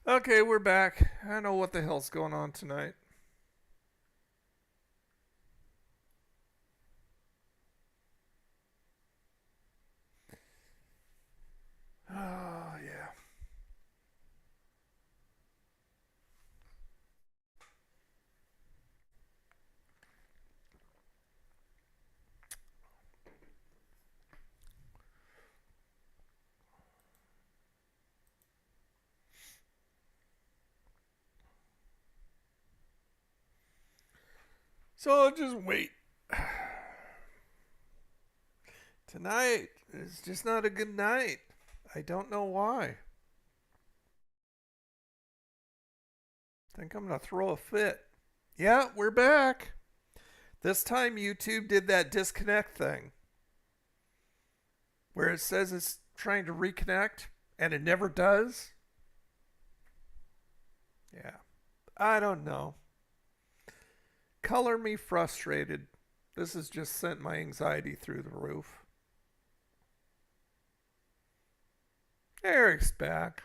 Okay, we're back. I don't know what the hell's going on tonight. Oh, yeah. So I'll just wait. Tonight is just not a good night. I don't know why. I think I'm going to throw a fit. Yeah, we're back. This time YouTube did that disconnect thing where it says it's trying to reconnect and it never does. Yeah. I don't know. Color me frustrated. This has just sent my anxiety through the roof. Eric's back.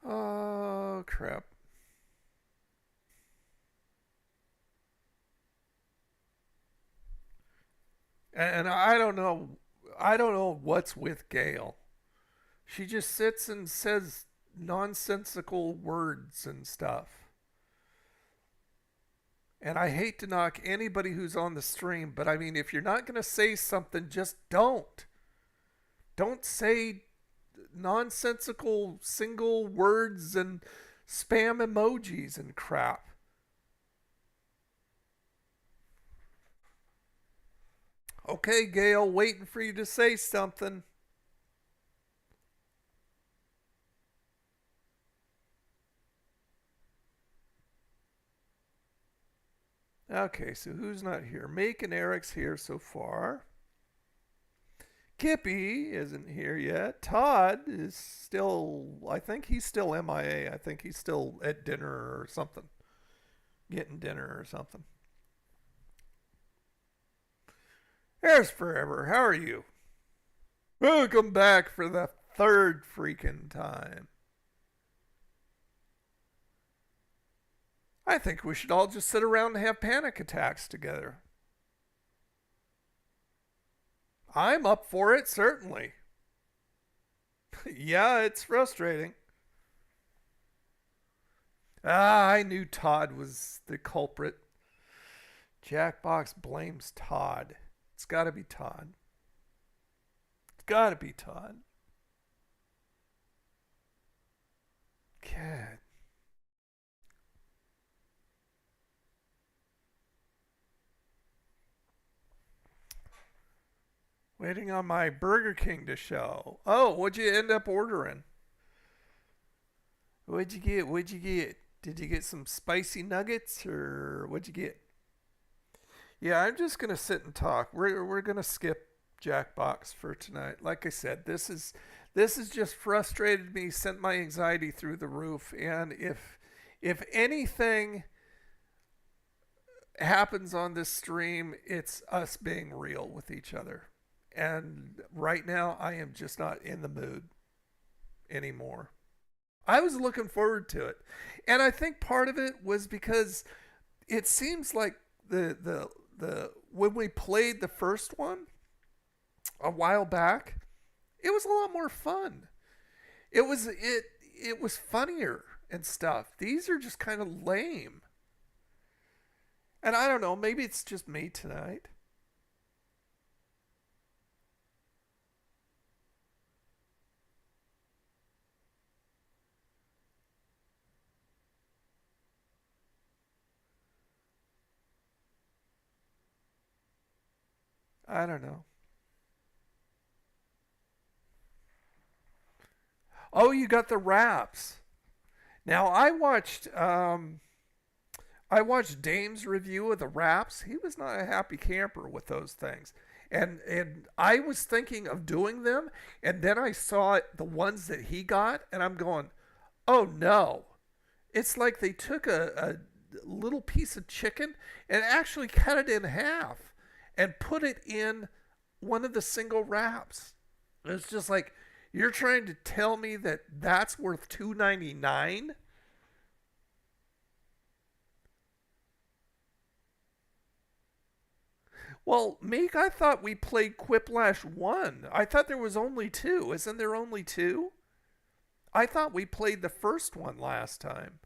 Oh, crap. And I don't know. I don't know what's with Gail. She just sits and says nonsensical words and stuff. And I hate to knock anybody who's on the stream, but I mean, if you're not going to say something, just don't. Don't say nonsensical single words and spam emojis and crap. Okay, Gail, waiting for you to say something. Okay, so who's not here? Meek and Eric's here so far. Kippy isn't here yet. Todd is still, I think he's still MIA. I think he's still at dinner or something, getting dinner or something. There's Forever. How are you? Welcome back for the third freaking time. I think we should all just sit around and have panic attacks together. I'm up for it, certainly. Yeah, it's frustrating. Ah, I knew Todd was the culprit. Jackbox blames Todd. It's got to be Todd. It's got to be Todd. God. Waiting on my Burger King to show. Oh, what'd you end up ordering? What'd you get? What'd you get? Did you get some spicy nuggets or what'd you get? Yeah, I'm just gonna sit and talk. We're gonna skip Jackbox for tonight. Like I said, this has just frustrated me, sent my anxiety through the roof, and if anything happens on this stream, it's us being real with each other. And right now, I am just not in the mood anymore. I was looking forward to it, and I think part of it was because it seems like the when we played the first one a while back, it was a lot more fun. It was funnier and stuff. These are just kind of lame. And I don't know, maybe it's just me tonight. I don't know. Oh, you got the wraps. Now I watched Dame's review of the wraps. He was not a happy camper with those things. And I was thinking of doing them, and then I saw the ones that he got, and I'm going, oh no. It's like they took a little piece of chicken and actually cut it in half and put it in one of the single wraps. It's just like, you're trying to tell me that that's worth $2.99? Well, Meek, I thought we played Quiplash 1. I thought there was only two. Isn't there only two? I thought we played the first one last time.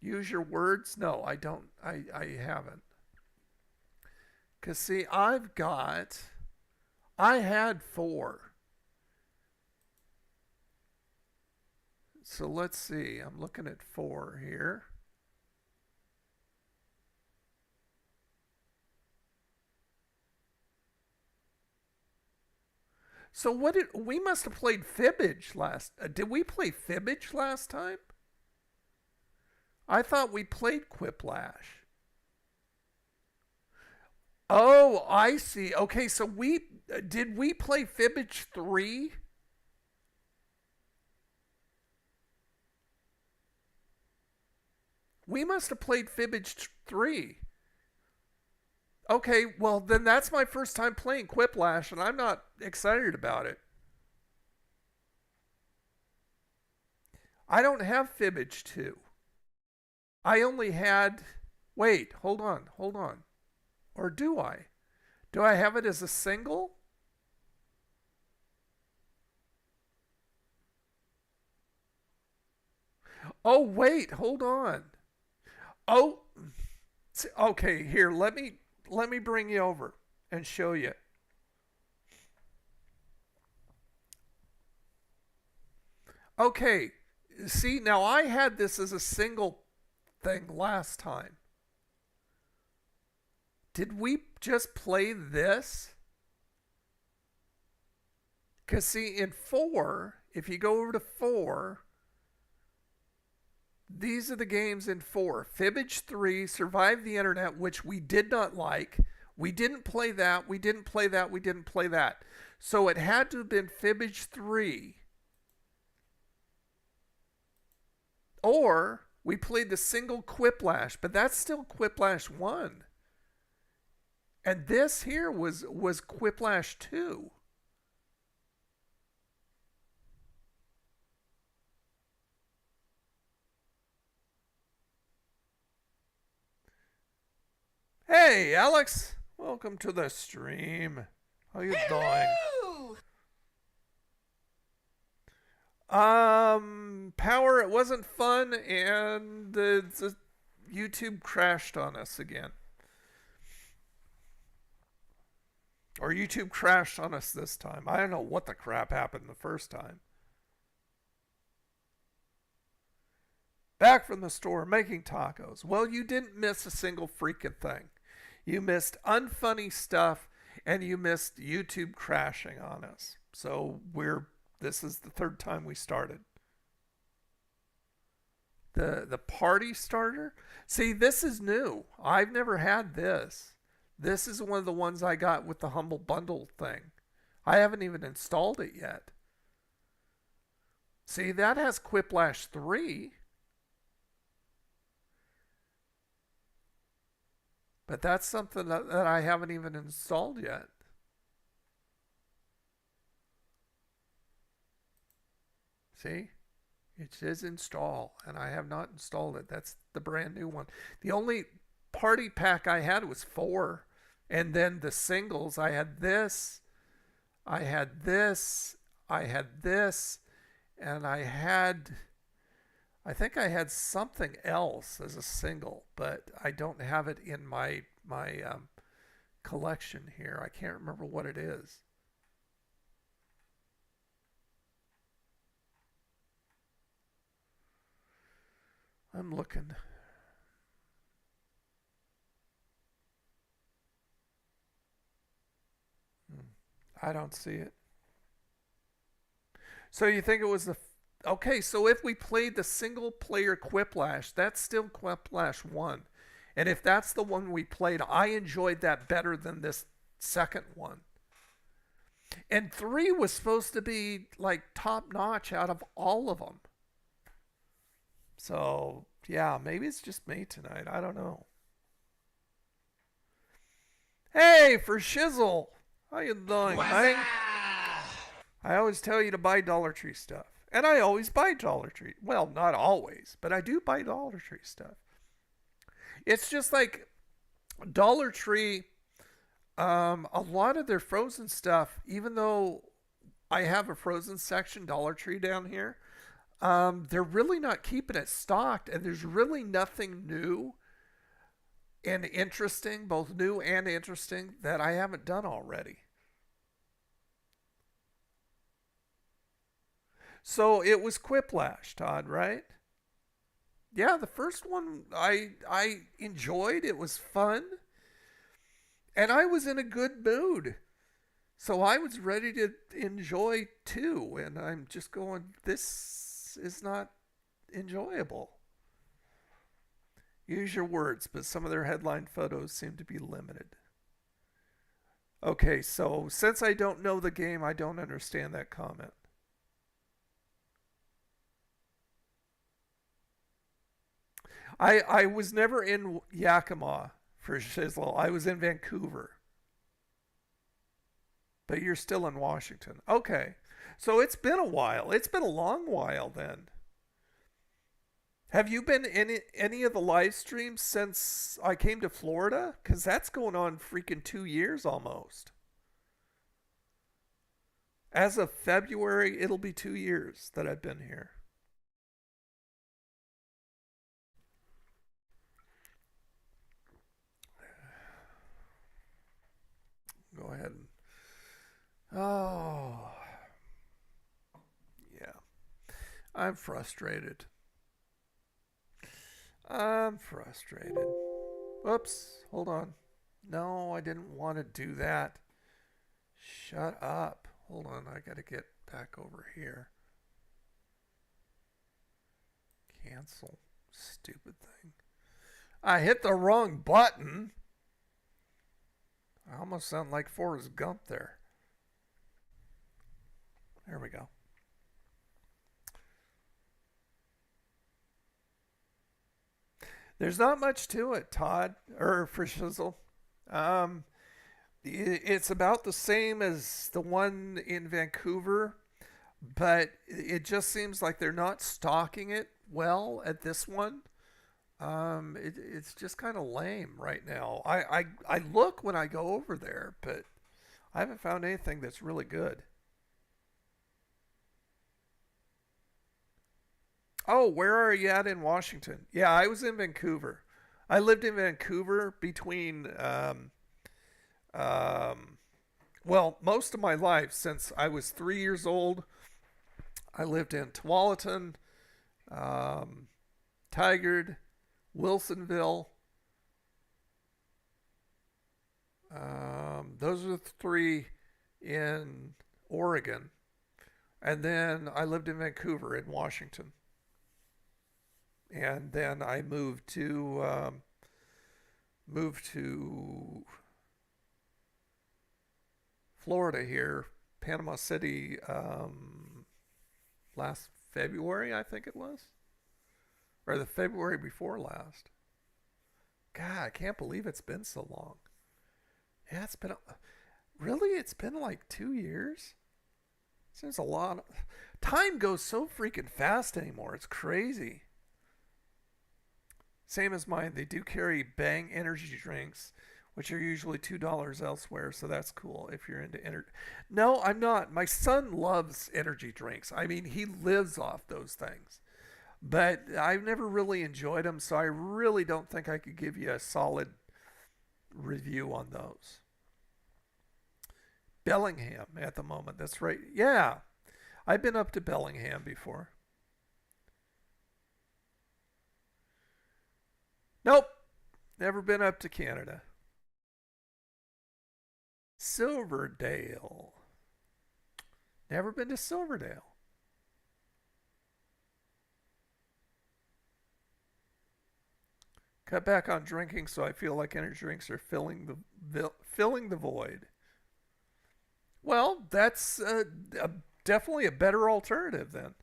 Use your words? No, I don't. I haven't. Because, see, I had four. So let's see. I'm looking at four here. So what did we must have played Fibbage last? Did we play Fibbage last time? I thought we played Quiplash. Oh, I see. Okay, so we play Fibbage 3? We must have played Fibbage 3. Okay, well then that's my first time playing Quiplash and I'm not excited about it. I don't have Fibbage 2. I only had wait, hold on. Or do I? Do I have it as a single? Oh, wait, hold on. Oh, okay, here, let me bring you over and show you. Okay, see, now I had this as a single thing last time. Did we just play this? Because, see, in 4, if you go over to 4, these are the games in 4. Fibbage 3, Survive the Internet, which we did not like. We didn't play that. We didn't play that. We didn't play that. So it had to have been Fibbage 3. Or we played the single Quiplash, but that's still Quiplash 1. And this here was Quiplash 2. Hey, Alex. Welcome to the stream. How you doing? Power, it wasn't fun, and YouTube crashed on us again. Or YouTube crashed on us this time. I don't know what the crap happened the first time. Back from the store making tacos. Well, you didn't miss a single freaking thing. You missed unfunny stuff and you missed YouTube crashing on us. So this is the third time we started. The party starter? See, this is new. I've never had this. This is one of the ones I got with the Humble Bundle thing. I haven't even installed it yet. See, that has Quiplash 3. But that's something that I haven't even installed yet. See? It says install, and I have not installed it. That's the brand new one. The only party pack I had was 4. And then the singles, I had this, I had this, I had this, and I think I had something else as a single, but I don't have it in my collection here. I can't remember what it is. I'm looking. I don't see it. So you think it was the okay? So if we played the single player Quiplash, that's still Quiplash 1, and if that's the one we played, I enjoyed that better than this second one. And 3 was supposed to be like top notch out of all of them. So yeah, maybe it's just me tonight. I don't know. Hey, for shizzle, how you doing, man? I always tell you to buy Dollar Tree stuff, and I always buy Dollar Tree. Well, not always, but I do buy Dollar Tree stuff. It's just like Dollar Tree. A lot of their frozen stuff, even though I have a frozen section, Dollar Tree down here, they're really not keeping it stocked, and there's really nothing new and interesting, both new and interesting, that I haven't done already. So it was Quiplash, Todd, right? Yeah, the first one I enjoyed. It was fun, and I was in a good mood. So I was ready to enjoy too, and I'm just going, this is not enjoyable. Use your words, but some of their headline photos seem to be limited. Okay, so since I don't know the game, I don't understand that comment. I was never in Yakima for Shizzle. I was in Vancouver, but you're still in Washington. Okay, so it's been a while. It's been a long while then. Have you been in any of the live streams since I came to Florida? Because that's going on freaking 2 years almost. As of February, it'll be 2 years that I've been here. Go ahead and. Oh, yeah. I'm frustrated. I'm frustrated. Oops, hold on. No, I didn't want to do that. Shut up. Hold on, I gotta get back over here. Cancel. Stupid thing. I hit the wrong button. I almost sound like Forrest Gump there. There we go. There's not much to it, Todd, or for Shizzle. Um, it's about the same as the one in Vancouver, but it just seems like they're not stocking it well at this one. It's just kind of lame right now. I look when I go over there, but I haven't found anything that's really good. Oh, where are you at in Washington? Yeah, I was in Vancouver. I lived in Vancouver between, um, well, most of my life since I was 3 years old. I lived in Tualatin, um, Tigard, Wilsonville. Those are the three in Oregon. And then I lived in Vancouver in Washington. And then I moved to Florida here, Panama City, last February, I think it was, or the February before last. God, I can't believe it's been so long. Yeah, really, it's been like 2 years. Seems a lot. Time goes so freaking fast anymore. It's crazy. Same as mine. They do carry Bang energy drinks, which are usually $2 elsewhere, so that's cool if you're into energy. No, I'm not. My son loves energy drinks. I mean, he lives off those things. But I've never really enjoyed them, so I really don't think I could give you a solid review on those. Bellingham at the moment. That's right. Yeah, I've been up to Bellingham before. Nope, never been up to Canada. Silverdale. Never been to Silverdale. Cut back on drinking, so I feel like energy drinks are filling the void. Well, that's definitely a better alternative then.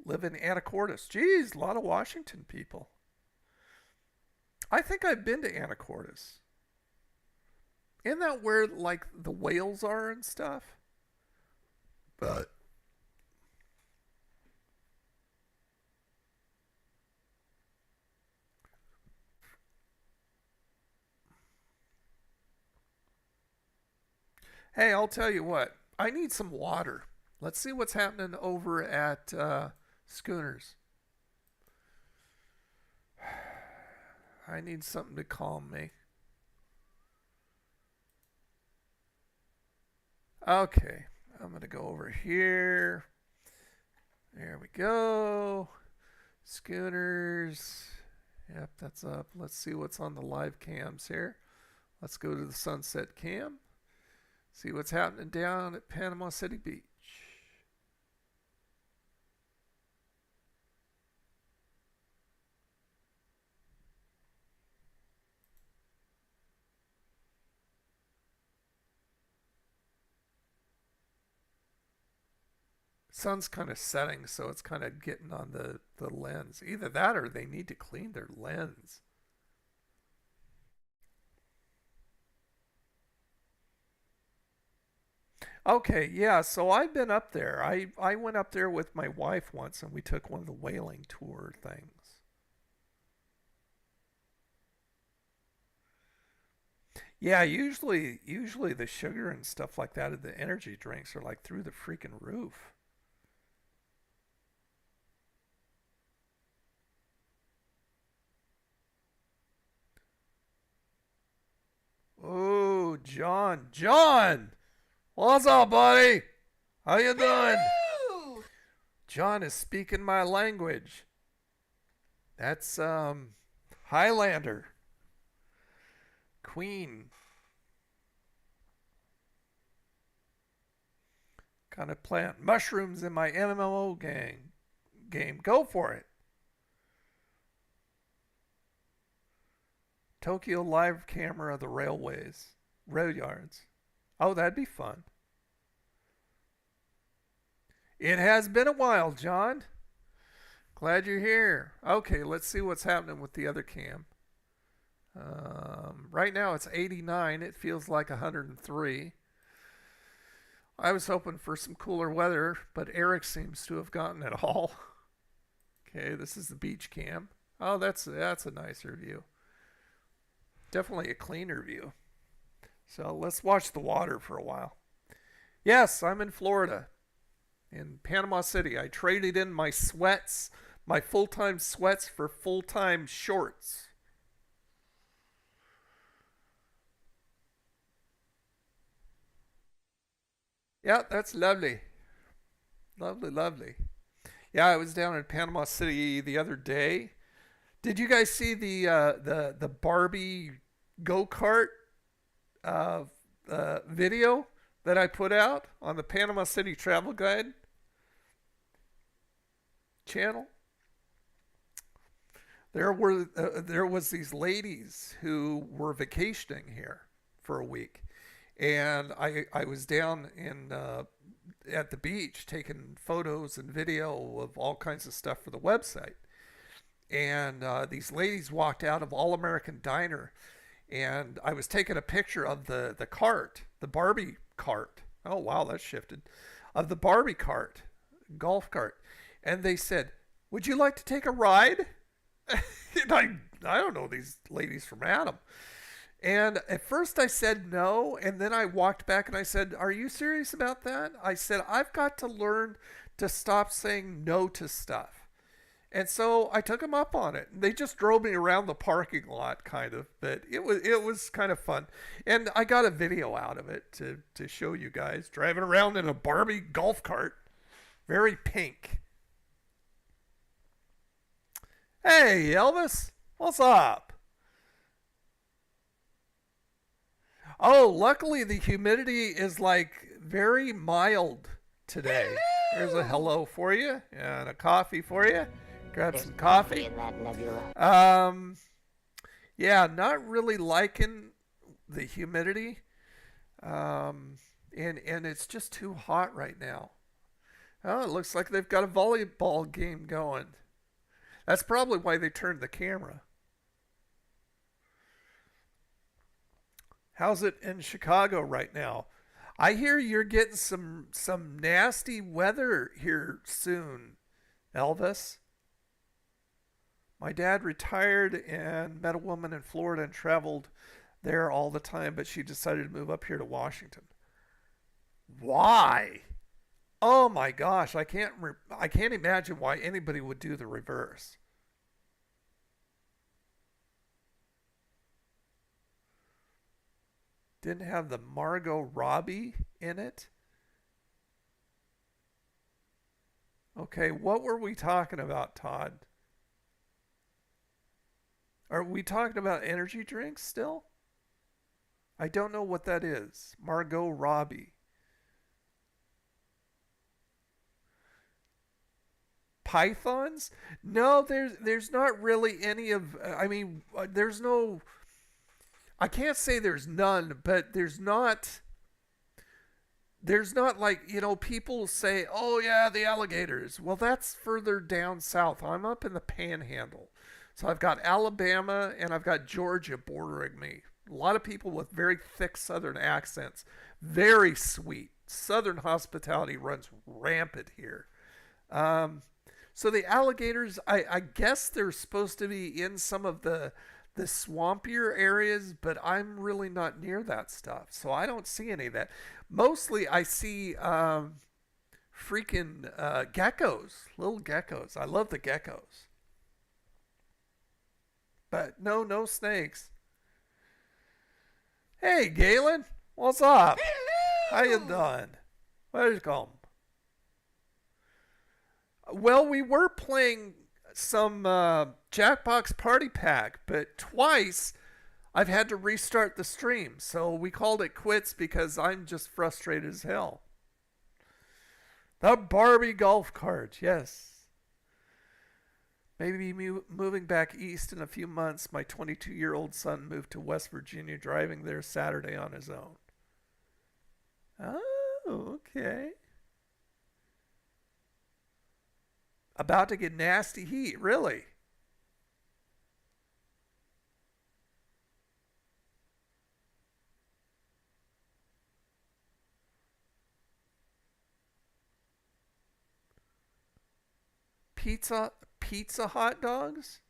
live in Anacortes. Geez, a lot of Washington people. I think I've been to Anacortes. Isn't that where like the whales are and stuff? But hey, I'll tell you what. I need some water. Let's see what's happening over at Schooners. I need something to calm me. Okay, I'm going to go over here. There we go. Schooners. Yep, that's up. Let's see what's on the live cams here. Let's go to the sunset cam. See what's happening down at Panama City Beach. Sun's kind of setting, so it's kind of getting on the lens. Either that or they need to clean their lens. Okay, yeah, so I've been up there. I went up there with my wife once and we took one of the whaling tour things. Yeah, usually the sugar and stuff like that and the energy drinks are like through the freaking roof. Oh, John. John! What's up, buddy? How you doing? Hello! John is speaking my language. That's Highlander. Queen. Kind of plant mushrooms in my MMO game. Go for it. Tokyo live camera of the railways. Rail yards. Oh, that'd be fun. It has been a while, John. Glad you're here. Okay, let's see what's happening with the other cam. Right now it's 89. It feels like 103. I was hoping for some cooler weather, but Eric seems to have gotten it all. Okay, this is the beach cam. Oh, that's a nicer view. Definitely a cleaner view. So let's watch the water for a while. Yes, I'm in Florida, in Panama City. I traded in my sweats, my full time sweats, for full time shorts. Yeah, that's lovely. Lovely, lovely. Yeah, I was down in Panama City the other day. Did you guys see the Barbie go kart uh, video that I put out on the Panama City Travel Guide channel? There was these ladies who were vacationing here for a week, and I was down in at the beach taking photos and video of all kinds of stuff for the website. And these ladies walked out of All American Diner, and I was taking a picture of the cart, the Barbie cart. Oh wow, that shifted. Of the Barbie cart, golf cart, and they said, "Would you like to take a ride?" And I don't know these ladies from Adam. And at first I said no, and then I walked back and I said, "Are you serious about that?" I said, "I've got to learn to stop saying no to stuff." And so I took them up on it. They just drove me around the parking lot, kind of, but it was kind of fun. And I got a video out of it to show you guys driving around in a Barbie golf cart, very pink. Hey, Elvis, what's up? Oh, luckily the humidity is like very mild today. There's a Hello! hello for you and a coffee for you. Grab There's some coffee coffee. in that nebula. Um, yeah, not really liking the humidity. And it's just too hot right now. Oh, it looks like they've got a volleyball game going. That's probably why they turned the camera. How's it in Chicago right now? I hear you're getting some nasty weather here soon, Elvis. My dad retired and met a woman in Florida and traveled there all the time, but she decided to move up here to Washington. Why? Oh my gosh, I can't imagine why anybody would do the reverse. Didn't have the Margot Robbie in it. Okay, what were we talking about, Todd? Are we talking about energy drinks still? I don't know what that is. Margot Robbie. Pythons? No, there's not really any of. I mean, there's no. I can't say there's none, but there's not like, people say, oh yeah, the alligators. Well, that's further down south. I'm up in the panhandle. So I've got Alabama and I've got Georgia bordering me. A lot of people with very thick southern accents. Very sweet. Southern hospitality runs rampant here. Um, so the alligators, I guess they're supposed to be in some of the swampier areas, but I'm really not near that stuff, so I don't see any of that. Mostly, I see freaking geckos, little geckos. I love the geckos, but no snakes. Hey, Galen, what's up? How you Hello! doing? Welcome. Well, we were playing some Jackbox Party Pack, but twice I've had to restart the stream. So we called it quits because I'm just frustrated as hell. The Barbie golf cart, yes. Maybe moving back east in a few months. My 22-year-old son moved to West Virginia, driving there Saturday on his own. Oh, okay. About to get nasty heat, really. Pizza hot dogs?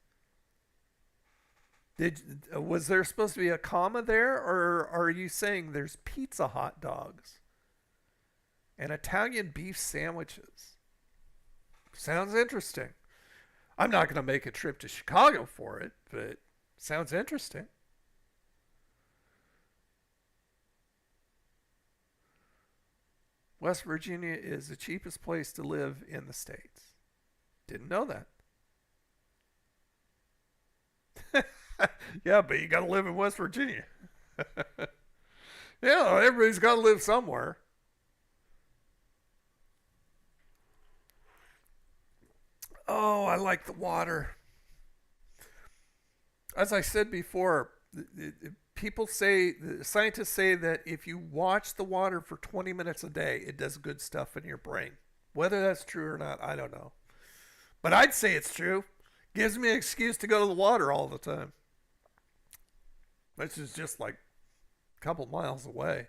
Was there supposed to be a comma there, or are you saying there's pizza hot dogs and Italian beef sandwiches? Sounds interesting. I'm not going to make a trip to Chicago for it, but sounds interesting. West Virginia is the cheapest place to live in the States. Didn't know that. Yeah, but you got to live in West Virginia. Yeah, everybody's got to live somewhere. Oh, I like the water. As I said before, people say, scientists say that if you watch the water for 20 minutes a day, it does good stuff in your brain. Whether that's true or not, I don't know. But I'd say it's true. Gives me an excuse to go to the water all the time. This is just like a couple miles away.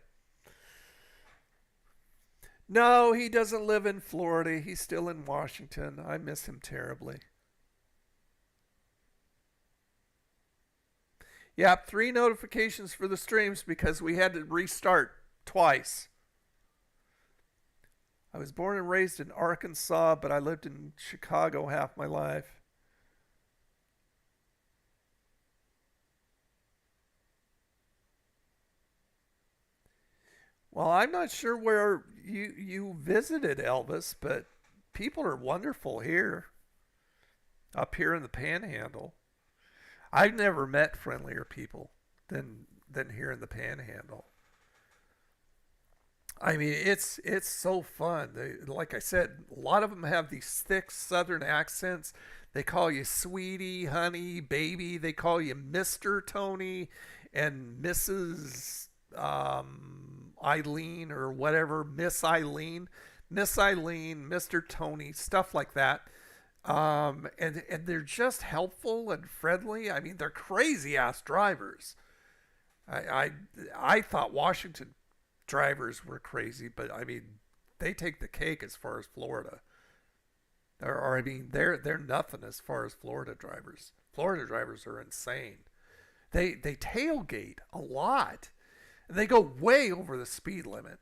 No, he doesn't live in Florida. He's still in Washington. I miss him terribly. Yep, 3 notifications for the streams because we had to restart twice. I was born and raised in Arkansas, but I lived in Chicago half my life. Well, I'm not sure where you visited, Elvis, but people are wonderful here, up here in the Panhandle. I've never met friendlier people than here in the Panhandle. I mean, it's so fun. Like I said, a lot of them have these thick Southern accents. They call you sweetie, honey, baby. They call you Mister Tony and Mrs. Eileen or whatever, Miss Eileen. Miss Eileen, Mr. Tony, stuff like that. And they're just helpful and friendly. I mean, they're crazy ass drivers. I, I I thought Washington drivers were crazy, but I mean, they take the cake as far as Florida. Or I mean, they're nothing as far as Florida drivers. Florida drivers are insane. They tailgate a lot. And they go way over the speed limit.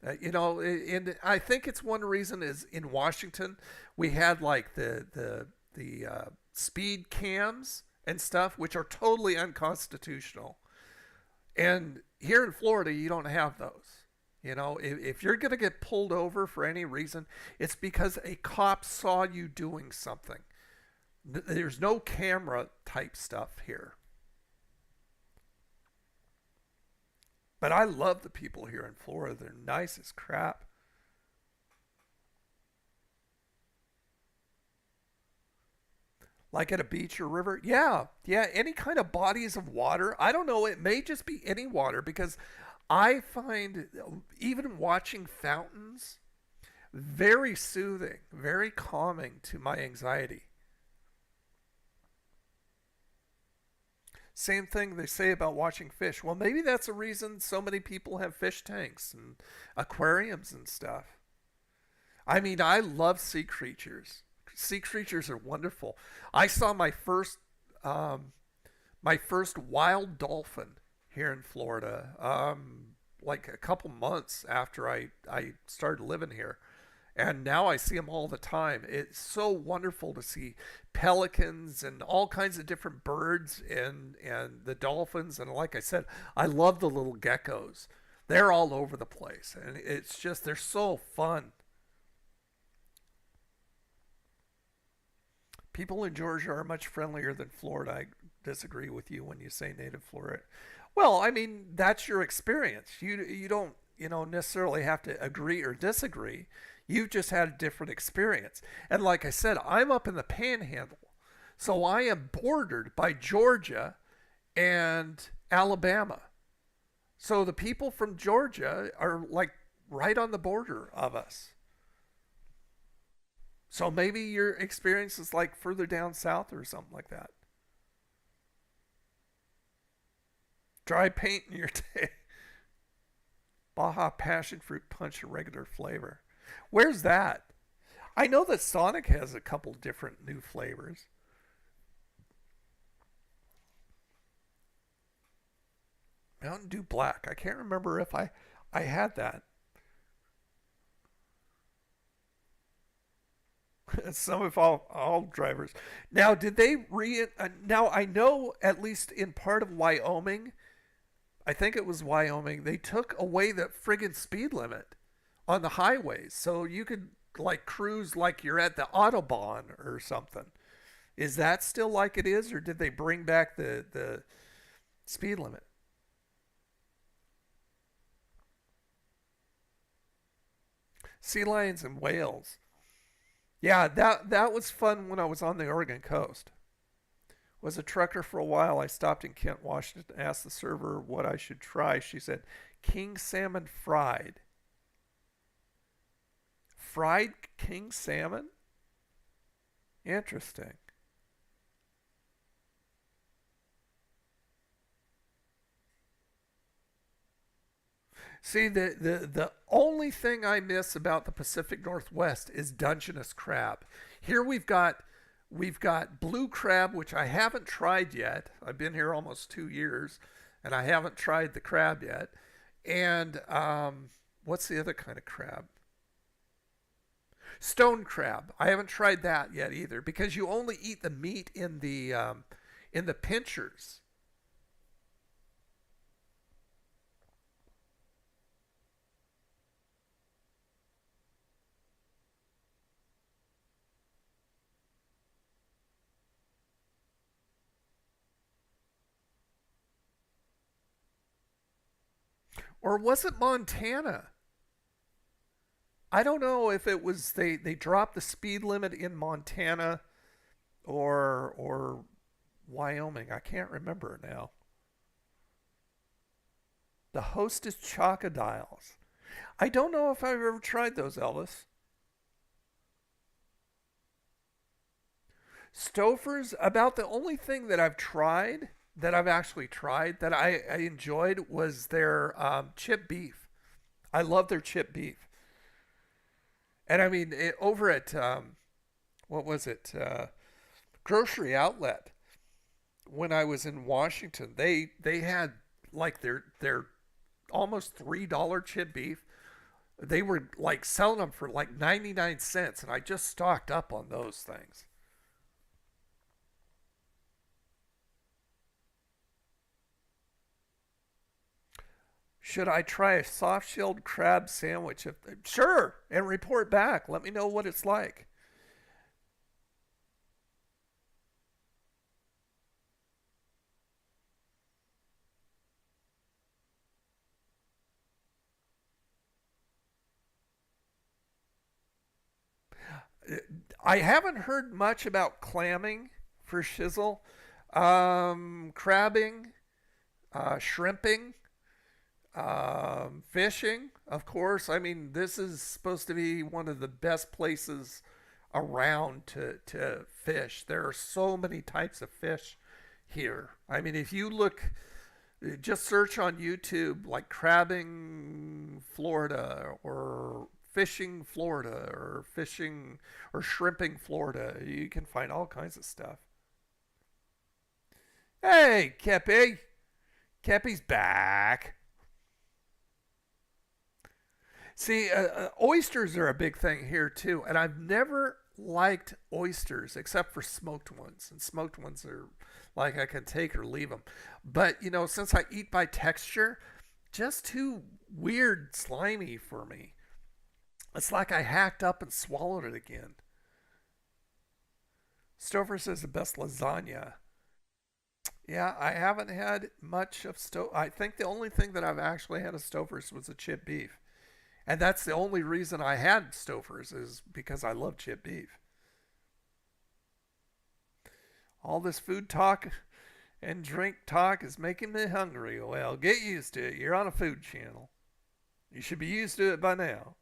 And I think it's one reason is in Washington we had like the speed cams and stuff, which are totally unconstitutional. And here in Florida, you don't have those. If you're going to get pulled over for any reason, it's because a cop saw you doing something. There's no camera type stuff here. But I love the people here in Florida. They're nice as crap. Like at a beach or river. Yeah, yeah, any kind of bodies of water. I don't know. It may just be any water because I find even watching fountains very soothing, very calming to my anxiety. Same thing they say about watching fish. Well, maybe that's a reason so many people have fish tanks and aquariums and stuff. I mean, I love sea creatures. Sea creatures are wonderful. I saw um, my first wild dolphin here in Florida, like a couple months after I started living here. And now I see them all the time. It's so wonderful to see pelicans and all kinds of different birds and the dolphins. And like I said, I love the little geckos. They're all over the place. And it's just, they're so fun. People in Georgia are much friendlier than Florida. I disagree with you when you say native Florida. Well, I mean, that's your experience. You don't, necessarily have to agree or disagree. You've just had a different experience. And like I said, I'm up in the panhandle. So I am bordered by Georgia and Alabama. So the people from Georgia are like right on the border of us. So maybe your experience is like further down south or something like that. Dry paint in your day. Baja passion fruit punch, a regular flavor. Where's that? I know that Sonic has a couple different new flavors. Mountain Dew Black. I can't remember if I had that. Some of all drivers. Now, did they now I know at least in part of Wyoming, I think it was Wyoming, they took away the friggin' speed limit on the highways, so you could like cruise like you're at the autobahn or something. Is that still like it is, or did they bring back the speed limit? Sea lions and whales. Yeah, that was fun when I was on the Oregon coast. Was a trucker for a while. I stopped in Kent, Washington, asked the server what I should try. She said, king salmon fried. Fried king salmon? Interesting. See, the only thing I miss about the Pacific Northwest is Dungeness crab. Here we've got blue crab, which I haven't tried yet. I've been here almost 2 years, and I haven't tried the crab yet. And what's the other kind of crab? Stone crab. I haven't tried that yet either because you only eat the meat in the pinchers. Or was it Montana? I don't know if it was they dropped the speed limit in Montana or Wyoming. I can't remember now. The Hostess Chocodiles. I don't know if I've ever tried those, Elvis. Stouffer's, about the only thing that I've tried, that I've actually tried, that I enjoyed was their chip beef. I love their chip beef. And I mean, over at, what was it? Grocery Outlet, when I was in Washington, they had like their almost $3 chip beef. They were like selling them for like 99 cents, and I just stocked up on those things. Should I try a soft shelled crab sandwich? Sure, and report back. Let me know what it's like. I haven't heard much about clamming for shizzle. Crabbing, shrimping, fishing, of course. I mean, this is supposed to be one of the best places around to fish. There are so many types of fish here. I mean, if you look, just search on YouTube like crabbing Florida or fishing Florida or fishing or shrimping Florida. You can find all kinds of stuff. Hey, Kepi. Kepi's back. See, oysters are a big thing here too, and I've never liked oysters except for smoked ones, and smoked ones are like I can take or leave them. But since I eat by texture, just too weird, slimy for me. It's like I hacked up and swallowed it again. Stover says the best lasagna. Yeah, I haven't had much of Stover. I think the only thing that I've actually had of Stover's was a chip beef. And that's the only reason I had Stouffer's is because I love chip beef. All this food talk and drink talk is making me hungry. Well, get used to it. You're on a food channel. You should be used to it by now.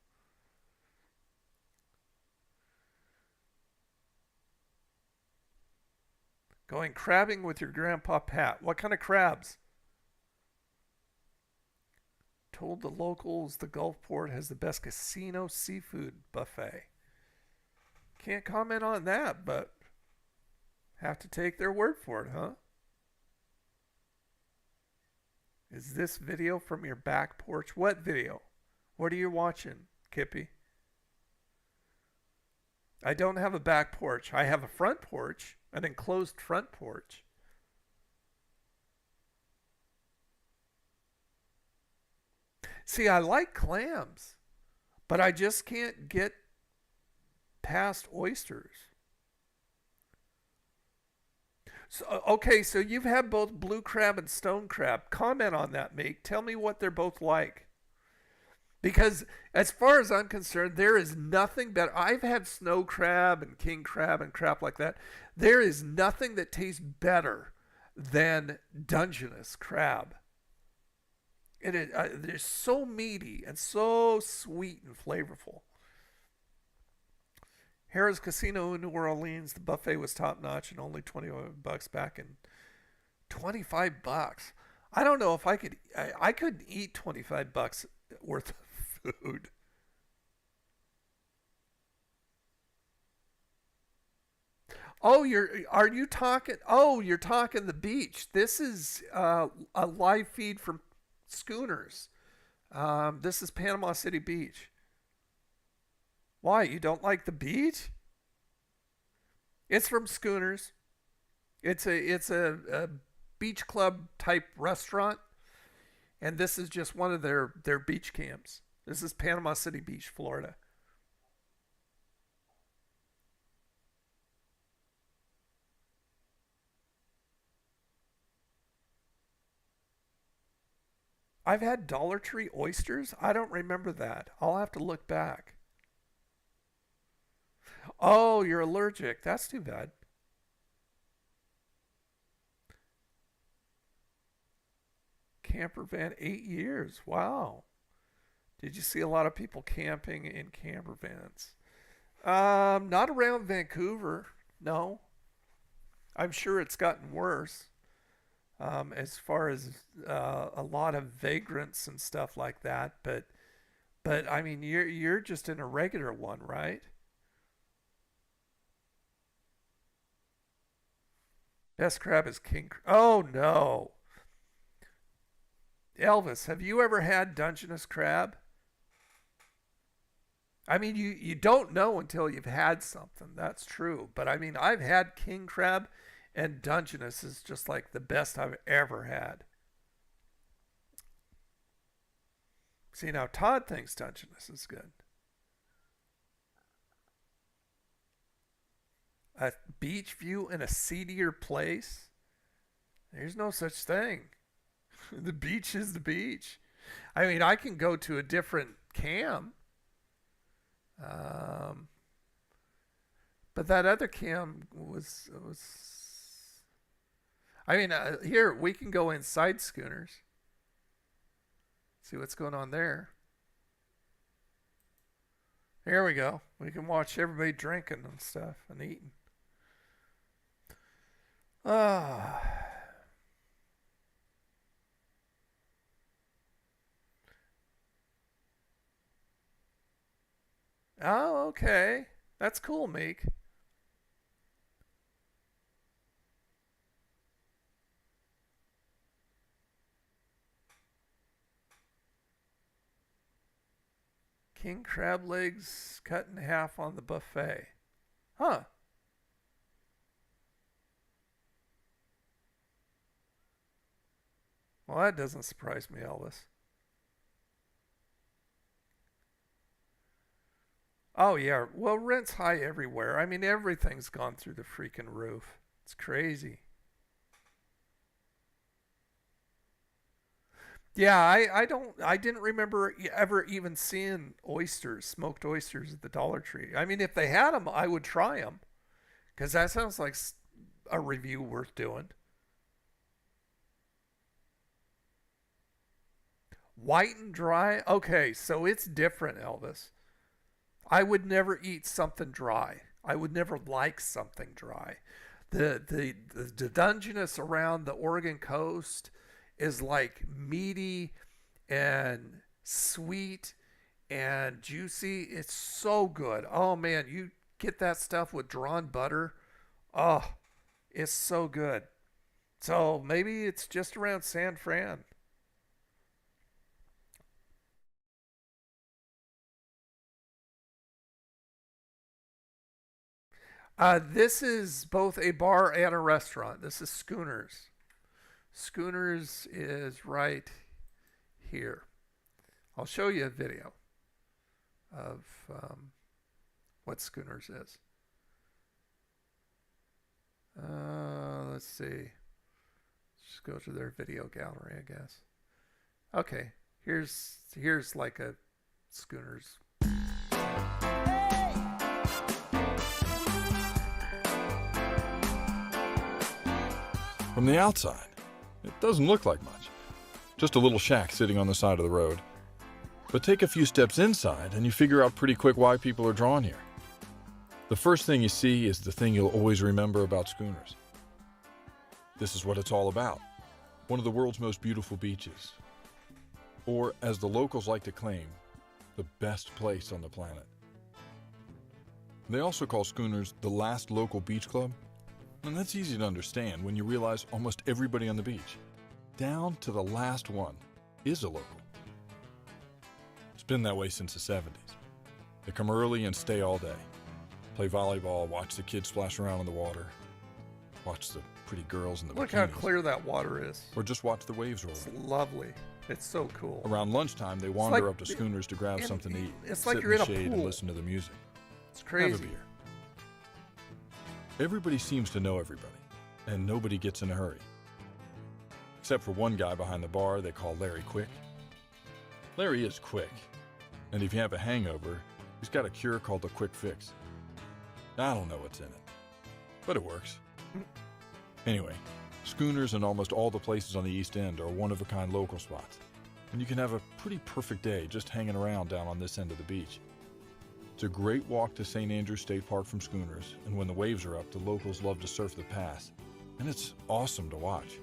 Going crabbing with your grandpa Pat. What kind of crabs? Told the locals the Gulfport has the best casino seafood buffet. Can't comment on that, but have to take their word for it, huh? Is this video from your back porch? What video? What are you watching, Kippy? I don't have a back porch. I have a front porch, an enclosed front porch. See, I like clams, but I just can't get past oysters. So, okay, so you've had both blue crab and stone crab. Comment on that, mate. Tell me what they're both like. Because as far as I'm concerned, there is nothing better. I've had snow crab and king crab and crap like that. There is nothing that tastes better than Dungeness crab. It is they're so meaty and so sweet and flavorful. Harrah's Casino in New Orleans, the buffet was top notch and only $25 back in 25 bucks. I don't know if I could. I couldn't eat 25 bucks worth of food. Oh, are you talking? Oh, you're talking the beach. This is a live feed from Schooners. This is Panama City Beach. Why you don't like the beach? It's from Schooners. It's a beach club type restaurant, and this is just one of their beach camps. This is Panama City Beach, Florida. I've had Dollar Tree oysters. I don't remember that. I'll have to look back. Oh, you're allergic. That's too bad. Camper van, 8 years. Wow. Did you see a lot of people camping in camper vans? Not around Vancouver. No, I'm sure it's gotten worse. As far as a lot of vagrants and stuff like that, but I mean, you're just in a regular one, right? Best crab is king. Oh no, Elvis, have you ever had Dungeness crab? I mean, you don't know until you've had something. That's true. But I mean, I've had king crab, and Dungeness is just like the best I've ever had. See, now Todd thinks Dungeness is good. A beach view in a seedier place? There's no such thing. The beach is the beach. I mean, I can go to a different cam, um, but that other cam was. I mean, here we can go inside schooners. See what's going on there. Here we go. We can watch everybody drinking and stuff and eating. Ah. Oh, okay. That's cool, Meek. King crab legs cut in half on the buffet. Huh. Well, that doesn't surprise me, Elvis. Oh, yeah. Well, rent's high everywhere. I mean, everything's gone through the freaking roof. It's crazy. Yeah, I didn't remember ever even seeing oysters, smoked oysters at the Dollar Tree. I mean, if they had them, I would try them because that sounds like a review worth doing. White and dry. Okay, so it's different, Elvis. I would never eat something dry. I would never like something dry. The Dungeness around the Oregon coast is like meaty and sweet and juicy. It's so good. Oh man, you get that stuff with drawn butter. Oh, it's so good. So maybe it's just around San Fran. This is both a bar and a restaurant. This is Schooners. Schooners is right here. I'll show you a video of what Schooners is. Let's see. Just go to their video gallery, I guess. Okay, here's like a Schooners. From the outside, it doesn't look like much. Just a little shack sitting on the side of the road. But take a few steps inside and you figure out pretty quick why people are drawn here. The first thing you see is the thing you'll always remember about schooners. This is what it's all about. One of the world's most beautiful beaches. Or, as the locals like to claim, the best place on the planet. They also call schooners the last local beach club. And that's easy to understand when you realize almost everybody on the beach, down to the last one, is a local. It's been that way since the 70s. They come early and stay all day. Play volleyball, watch the kids splash around in the water, watch the pretty girls in the Look how bikinis, clear that water is. or just watch the waves roll It's in. lovely. It's so cool. Around lunchtime, they wander up to schooners to grab something to eat, it's sit like you're in in the a shade and pool. listen to the music. It's Have a crazy. beer. Everybody seems to know everybody, and nobody gets in a hurry. Except for one guy behind the bar they call Larry Quick. Larry is quick, and if you have a hangover, he's got a cure called the Quick Fix. I don't know what's in it, but it works. Anyway, schooners and almost all the places on the East End are one-of-a-kind local spots. and you can have a pretty perfect day just hanging around down on this end of the beach. It's a great walk to St. Andrews State Park from schooners, and when the waves are up, the locals love to surf the pass, and it's awesome to watch.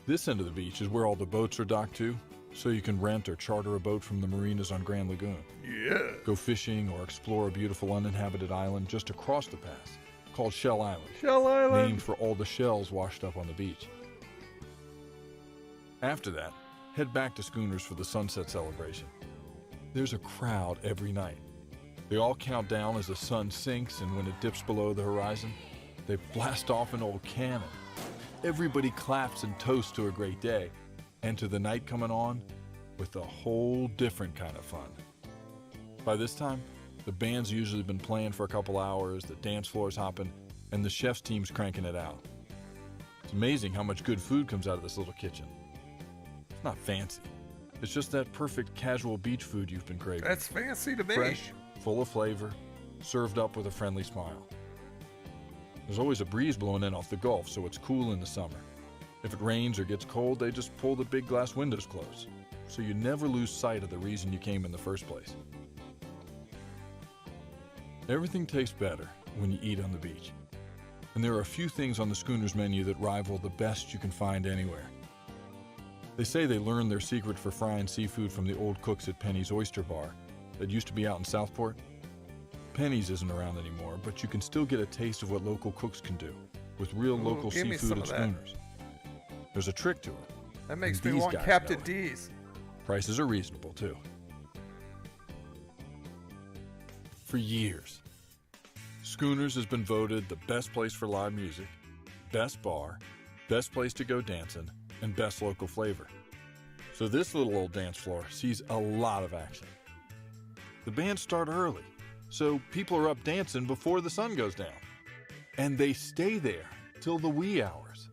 This end of the beach is where all the boats are docked to, so you can rent or charter a boat from the marinas on Grand Lagoon. Yeah. Go fishing or explore a beautiful uninhabited island just across the pass called Shell Island. Shell Island. Named for all the shells washed up on the beach. After that, head back to schooners for the sunset celebration. There's a crowd every night. They all count down as the sun sinks, and when it dips below the horizon, they blast off an old cannon. Everybody claps and toasts to a great day, and to the night coming on with a whole different kind of fun. By this time, the band's usually been playing for a couple hours, the dance floor's hopping, and the chef's team's cranking it out. It's amazing how much good food comes out of this little kitchen. It's not fancy. It's just that perfect casual beach food you've been craving. That's fancy to me. Fresh, full of flavor, served up with a friendly smile. There's always a breeze blowing in off the Gulf, so it's cool in the summer. If it rains or gets cold, they just pull the big glass windows closed, so you never lose sight of the reason you came in the first place. Everything tastes better when you eat on the beach. And there are a few things on the schooner's menu that rival the best you can find anywhere. They say they learned their secret for frying seafood from the old cooks at Penny's Oyster Bar that used to be out in Southport. Penny's isn't around anymore, but you can still get a taste of what local cooks can do with real local seafood at schooners. There's a trick to it. That makes me want Captain D's. Prices are reasonable, too. For years, Schooners has been voted the best place for live music, best bar, best place to go dancing, and best local flavor. So this little old dance floor sees a lot of action. The bands start early, so people are up dancing before the sun goes down. And they stay there till the wee hours.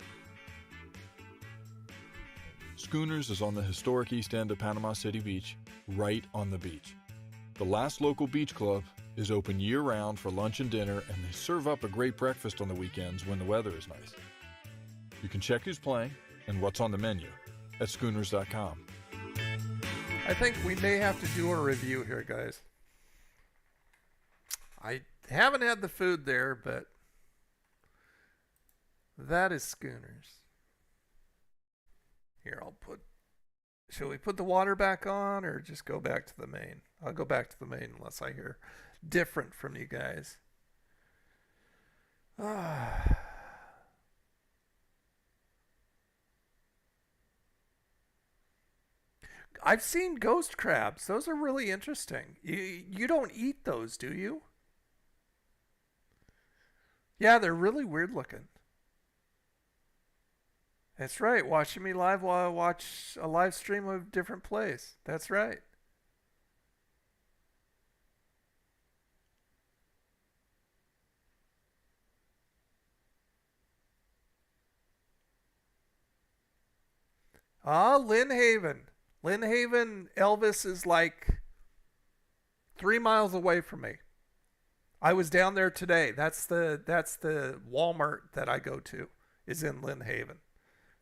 Schooners is on the historic east end of Panama City Beach, right on the beach. The last local beach club is open year-round for lunch and dinner, and they serve up a great breakfast on the weekends when the weather is nice. You can check who's playing and what's on the menu at schooners.com. I think we may have to do a review here, guys. I haven't had the food there, but that is Schooners. Here, shall we put the water back on or just go back to the main? I'll go back to the main unless I hear different from you guys. I've seen ghost crabs. Those are really interesting. You don't eat those, do you? Yeah, they're really weird looking. That's right. Watching me live while I watch a live stream of a different place. That's right. Lynn Haven. Lynn Haven, Elvis is like 3 miles away from me. I was down there today. That's the Walmart that I go to is in Lynn Haven.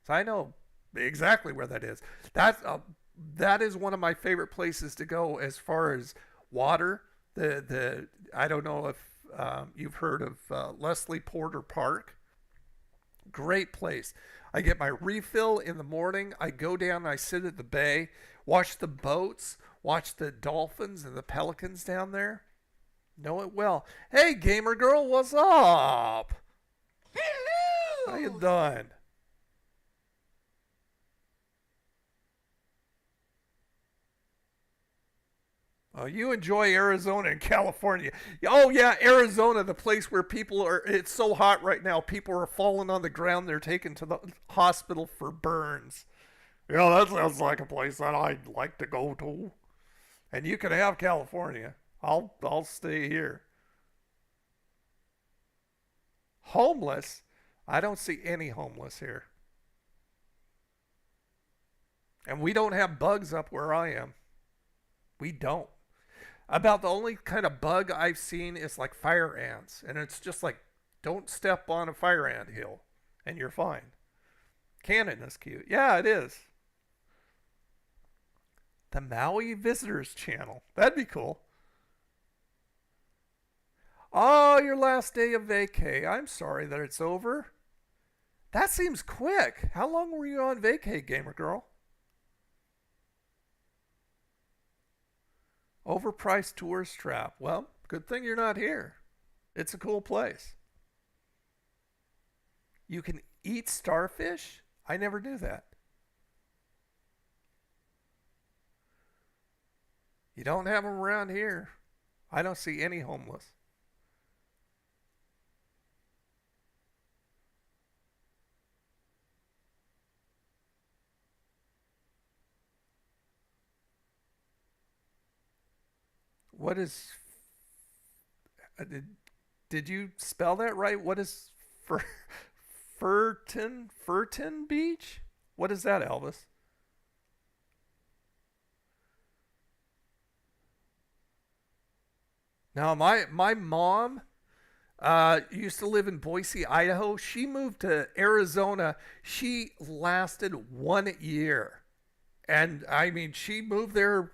So I know exactly where that is. That is one of my favorite places to go as far as water. I don't know if you've heard of Leslie Porter Park. Great place. I get my refill in the morning. I go down and I sit at the bay, watch the boats, watch the dolphins and the pelicans down there. Know it well. Hey, gamer girl, what's up? Hello. How you doing? Oh, you enjoy Arizona and California. Oh, yeah, Arizona, the place where people are, it's so hot right now, people are falling on the ground. They're taken to the hospital for burns. Yeah, that sounds like a place that I'd like to go to. And you can have California. I'll stay here. Homeless? I don't see any homeless here. And we don't have bugs up where I am. We don't. About the only kind of bug I've seen is like fire ants. And it's just like, don't step on a fire ant hill and you're fine. Cannon is cute. Yeah, it is. The Maui Visitors Channel. That'd be cool. Oh, your last day of vacay. I'm sorry that it's over. That seems quick. How long were you on vacay, gamer girl? Overpriced tourist trap. Well, good thing you're not here. It's a cool place. You can eat starfish? I never knew that. You don't have them around here. I don't see any homeless. What is. Did you spell that right? What is Fur, Furton Beach? What is that, Elvis? Now, my mom used to live in Boise, Idaho. She moved to Arizona. She lasted 1 year. And I mean, she moved there.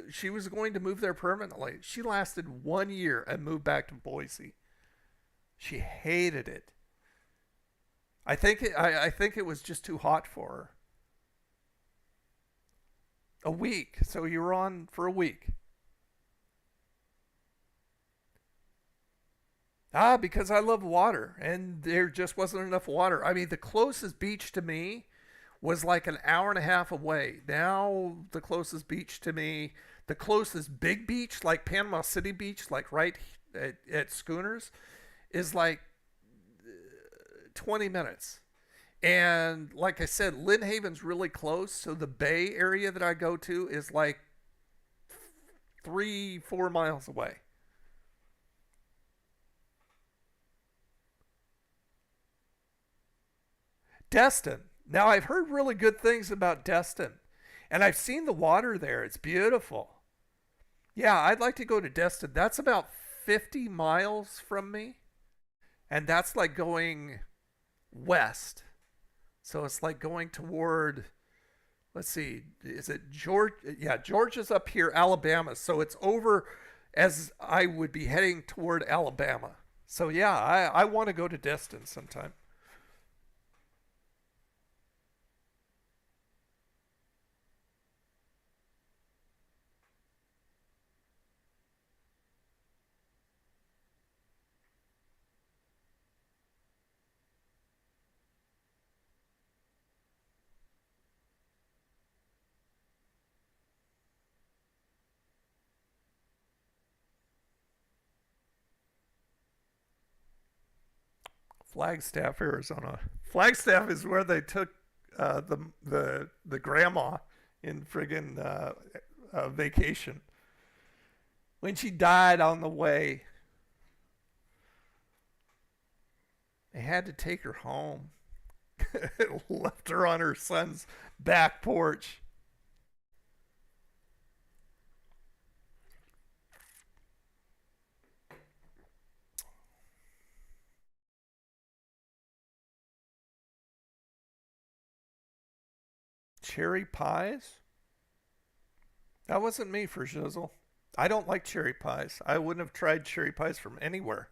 She was going to move there permanently. She lasted 1 year and moved back to Boise. She hated it. I think it was just too hot for her. A week. So you were on for a week. Ah, because I love water, and there just wasn't enough water. I mean, the closest beach to me was like an hour and a half away. Now, the closest beach to me, the closest big beach, like Panama City Beach, like right at Schooners, is like 20 minutes. And like I said, Lynn Haven's really close. So the Bay area that I go to is like 3, 4 miles away. Destin. Now, I've heard really good things about Destin, and I've seen the water there. It's beautiful. Yeah, I'd like to go to Destin. That's about 50 miles from me, and that's like going west. So it's like going toward, let's see, is it George? Yeah, Georgia's up here, Alabama. So it's over as I would be heading toward Alabama. So yeah, I want to go to Destin sometime. Flagstaff, Arizona. Flagstaff is where they took the grandma in friggin' vacation when she died on the way. They had to take her home. Left her on her son's back porch. Cherry pies? That wasn't me for shizzle. I don't like cherry pies. I wouldn't have tried cherry pies from anywhere.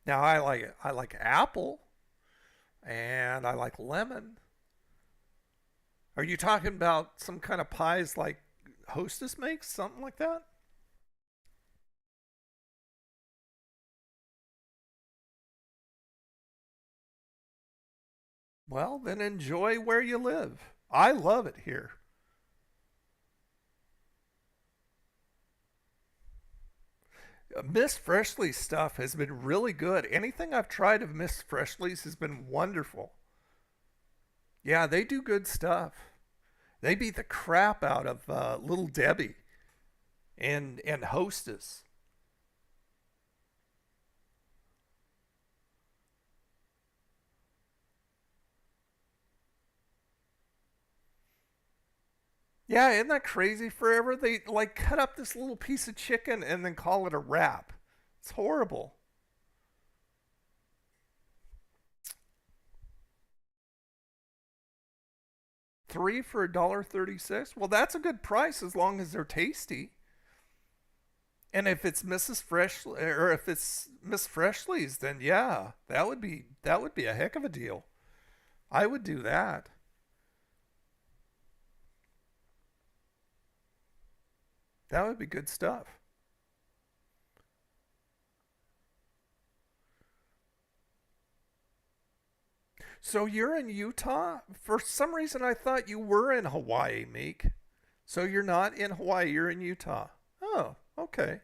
Now I like apple and I like lemon. Are you talking about some kind of pies like Hostess makes, something like that? Well, then enjoy where you live. I love it here. Miss Freshly's stuff has been really good. Anything I've tried of Miss Freshly's has been wonderful. Yeah, they do good stuff. They beat the crap out of Little Debbie and Hostess. Yeah, isn't that crazy? Forever they like cut up this little piece of chicken and then call it a wrap. It's horrible. 3 for $1.36. Well, that's a good price as long as they're tasty. And if it's Mrs. Freshly, or if it's Miss Freshly's, then yeah, that would be a heck of a deal. I would do that. That would be good stuff. So you're in Utah? For some reason, I thought you were in Hawaii, Meek. So you're not in Hawaii, you're in Utah. Oh, okay.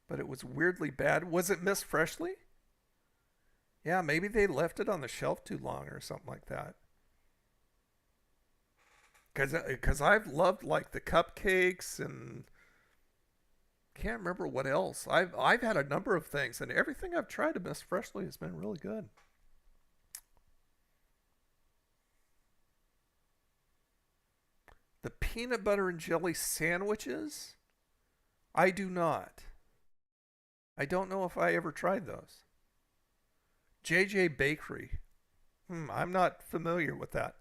But it was weirdly bad. Was it Miss Freshly? Yeah, maybe they left it on the shelf too long or something like that. Because I've loved like the cupcakes and can't remember what else. I've had a number of things, and everything I've tried at Miss Freshly has been really good. The peanut butter and jelly sandwiches, I do not. I don't know if I ever tried those. JJ Bakery. I'm not familiar with that.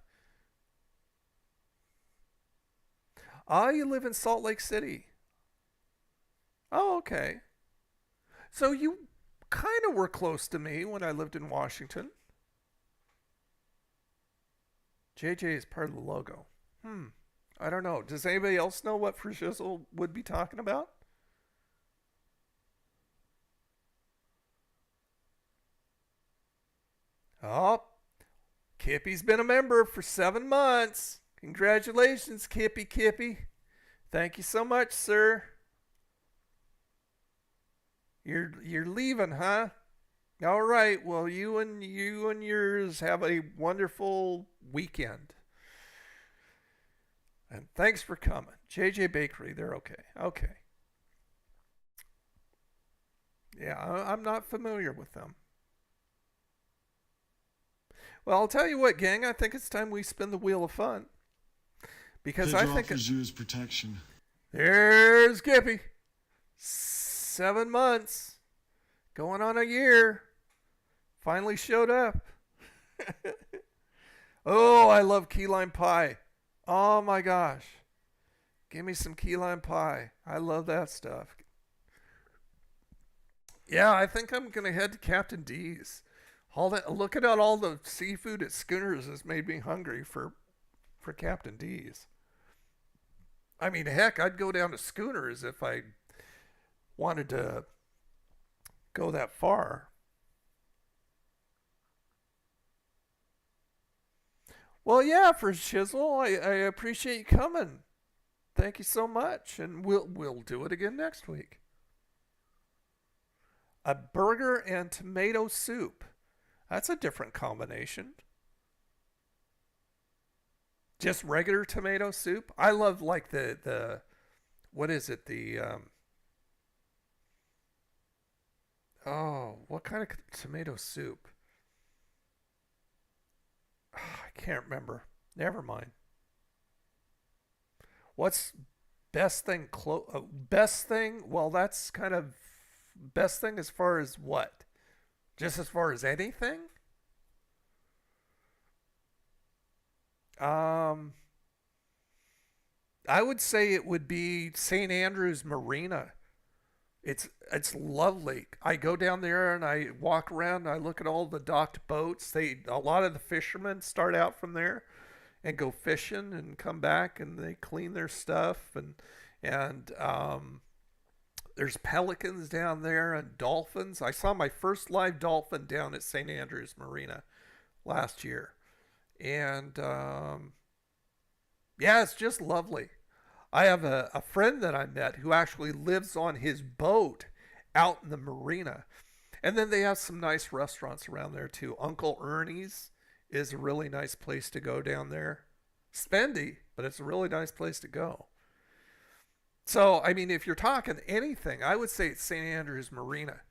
Ah, you live in Salt Lake City. Oh, okay. So you kind of were close to me when I lived in Washington. JJ is part of the logo. I don't know. Does anybody else know what Frischisel would be talking about? Oh, Kippy's been a member for 7 months. Congratulations, Kippy Kippy. Thank you so much, sir. You're leaving, huh? All right. Well, you and yours have a wonderful weekend. And thanks for coming. JJ Bakery, they're okay. Okay. Yeah, I'm not familiar with them. Well, I'll tell you what, gang. I think it's time we spin the wheel of fun because I Pidge think offers you his protection. there's Kippy. 7 months, going on a year. Finally showed up. Oh, I love key lime pie. Oh my gosh. Give me some key lime pie. I love that stuff. Yeah, I think I'm going to head to Captain D's. All that, looking at all the seafood at Schooners has made me hungry for Captain D's. I mean, heck, I'd go down to Schooners if I wanted to go that far. Well, yeah, for Shizzle, I appreciate you coming. Thank you so much, and we'll do it again next week. A burger and tomato soup. That's a different combination. Just regular tomato soup. I love like the what is it? The oh, what kind of tomato soup? I can't remember. Never mind. What's best thing? Best thing? Well, that's kind of best thing as far as what? Just as far as anything? Um, I would say it would be St. Andrew's Marina. It's lovely. I go down there and I walk around and I look at all the docked boats. A lot of the fishermen start out from there and go fishing and come back and they clean their stuff and there's pelicans down there and dolphins. I saw my first live dolphin down at St. Andrew's Marina last year. And yeah, it's just lovely. I have a friend that I met who actually lives on his boat out in the marina. And then they have some nice restaurants around there too. Uncle Ernie's is a really nice place to go down there. Spendy, but it's a really nice place to go. So, I mean, if you're talking anything, I would say it's St. Andrew's Marina.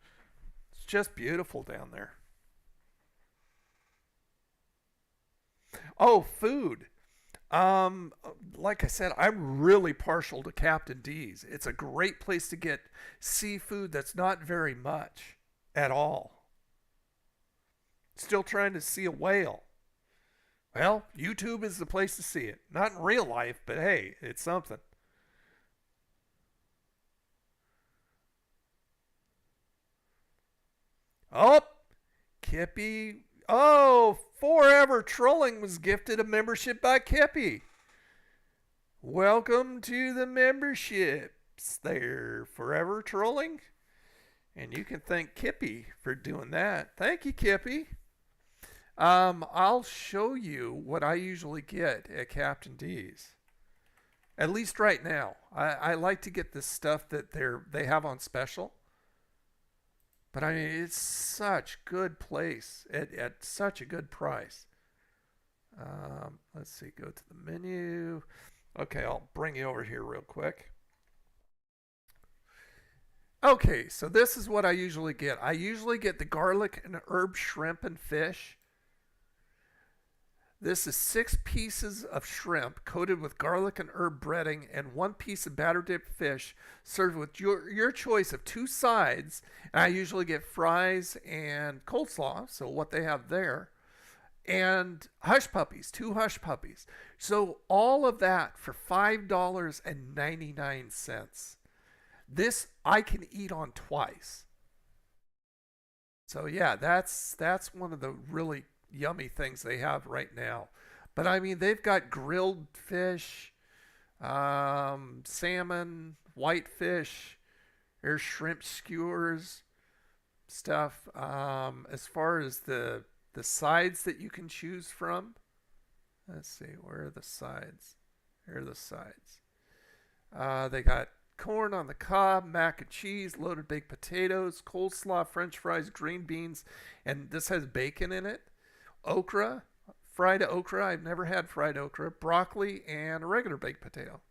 It's just beautiful down there. Oh, food. Um, like I said, I'm really partial to Captain D's. It's a great place to get seafood that's not very much at all. Still trying to see a whale. Well, YouTube is the place to see it. Not in real life, but hey, it's something. Oh, Kippy. Oh, Forever Trolling was gifted a membership by Kippy. Welcome to the memberships there, Forever Trolling. And you can thank Kippy for doing that. Thank you, Kippy. I'll show you what I usually get at Captain D's. At least right now. I like to get the stuff that they have on special. But I mean, it's such good place at such a good price. Let's see, go to the menu. Okay, I'll bring you over here real quick. Okay, so this is what I usually get. I usually get the garlic and herb shrimp and fish. This is 6 pieces of shrimp coated with garlic and herb breading and 1 piece of batter dipped fish served with your choice of 2 sides. And I usually get fries and coleslaw, so what they have there. And hush puppies, 2 hush puppies. So all of that for $5.99. This I can eat on twice. So yeah, that's one of the really yummy things they have right now. But I mean, they've got grilled fish, salmon, whitefish, there's shrimp skewers, stuff. As far as the sides that you can choose from, let's see, where are the sides? Here are the sides. They got corn on the cob, mac and cheese, loaded baked potatoes, coleslaw, french fries, green beans, and this has bacon in it, okra, fried okra. I've never had fried okra, broccoli, and a regular baked potato.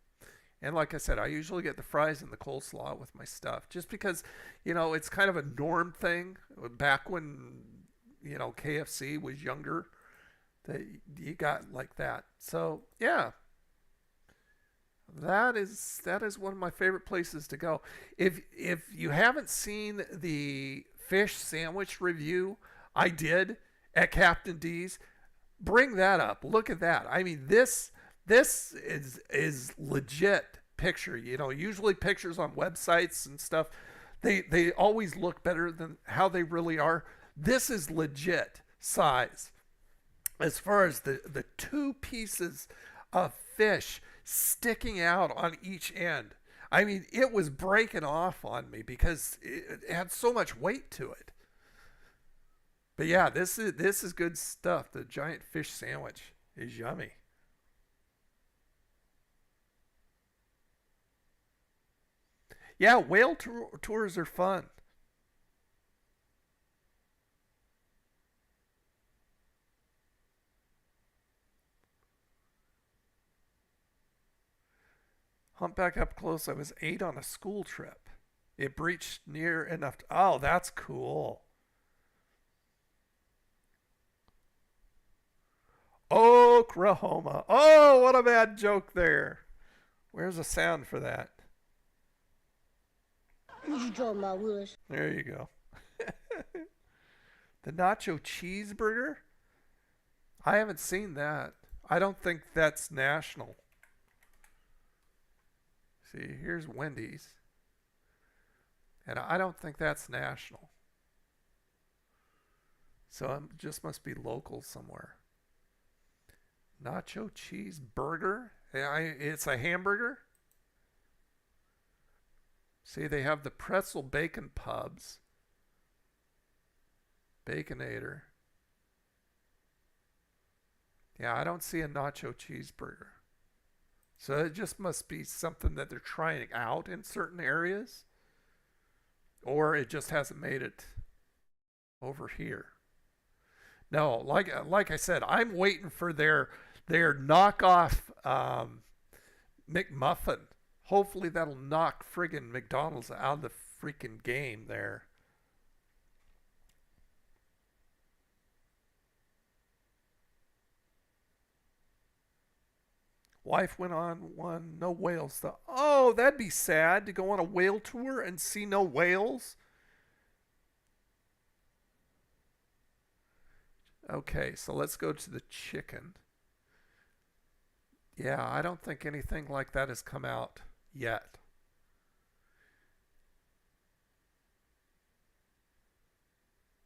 And like I said, I usually get the fries and the coleslaw with my stuff just because, it's kind of a norm thing. Back when, KFC was younger, that you got like that. So, yeah, that is one of my favorite places to go. If you haven't seen the fish sandwich review I did at Captain D's, bring that up. Look at that. I mean, this is legit picture. Usually pictures on websites and stuff, they always look better than how they really are. This is legit size. As far as the 2 pieces of fish sticking out on each end. I mean, it was breaking off on me because it had so much weight to it. But yeah, this is good stuff. The giant fish sandwich is yummy. Yeah, whale tours are fun. Humpback up close. I was 8 on a school trip. It breached near enough. Oh, that's cool. Oklahoma. Oh, what a bad joke there. Where's the sound for that? What you talking about, Willis? There you go. The nacho cheeseburger? I haven't seen that. I don't think that's national. See, here's Wendy's. And I don't think that's national. So it just must be local somewhere. Nacho cheeseburger? It's a hamburger? See, they have the pretzel bacon pubs. Baconator. Yeah, I don't see a nacho cheeseburger. So it just must be something that they're trying out in certain areas. Or it just hasn't made it over here. No, like I said, I'm waiting for their knockoff McMuffin. Hopefully that'll knock friggin' McDonald's out of the freaking game there. Wife went on one, no whales though. Oh, that'd be sad to go on a whale tour and see no whales. Okay, so let's go to the chicken. Yeah, I don't think anything like that has come out yet.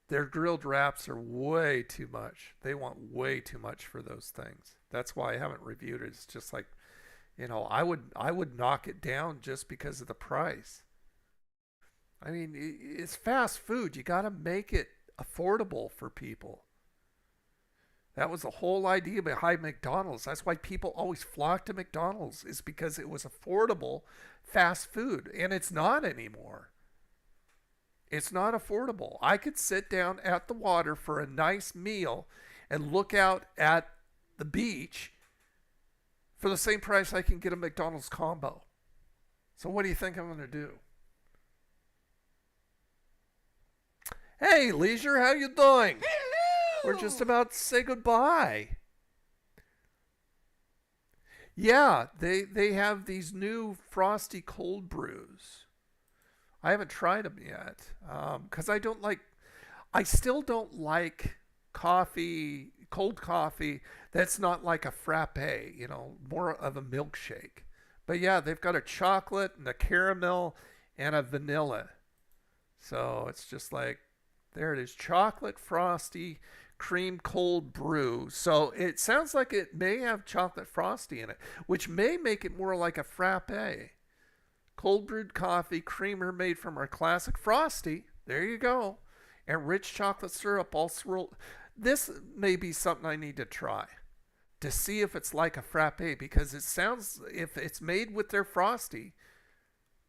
Their grilled wraps are way too much. They want way too much for those things. That's why I haven't reviewed it. It's just like, I would knock it down just because of the price. I mean, it's fast food. You got to make it affordable for people. That was the whole idea behind McDonald's. That's why people always flock to McDonald's, is because it was affordable fast food, and it's not anymore. It's not affordable. I could sit down at the water for a nice meal and look out at the beach for the same price I can get a McDonald's combo. So what do you think I'm going to do? Hey, Leisure, how you doing? Hello. We're just about to say goodbye. Yeah, they have these new frosty cold brews. I haven't tried them yet because I still don't like cold coffee that's not like a frappe, more of a milkshake. But yeah, they've got a chocolate and a caramel and a vanilla. So it's just like, there it is, chocolate frosty cream cold brew. So it sounds like it may have chocolate frosty in it, which may make it more like a frappe. Cold brewed coffee, creamer made from our classic frosty. There you go. And rich chocolate syrup all swirled. This may be something I need to try to see if it's like a frappe, because it sounds, if it's made with their frosty,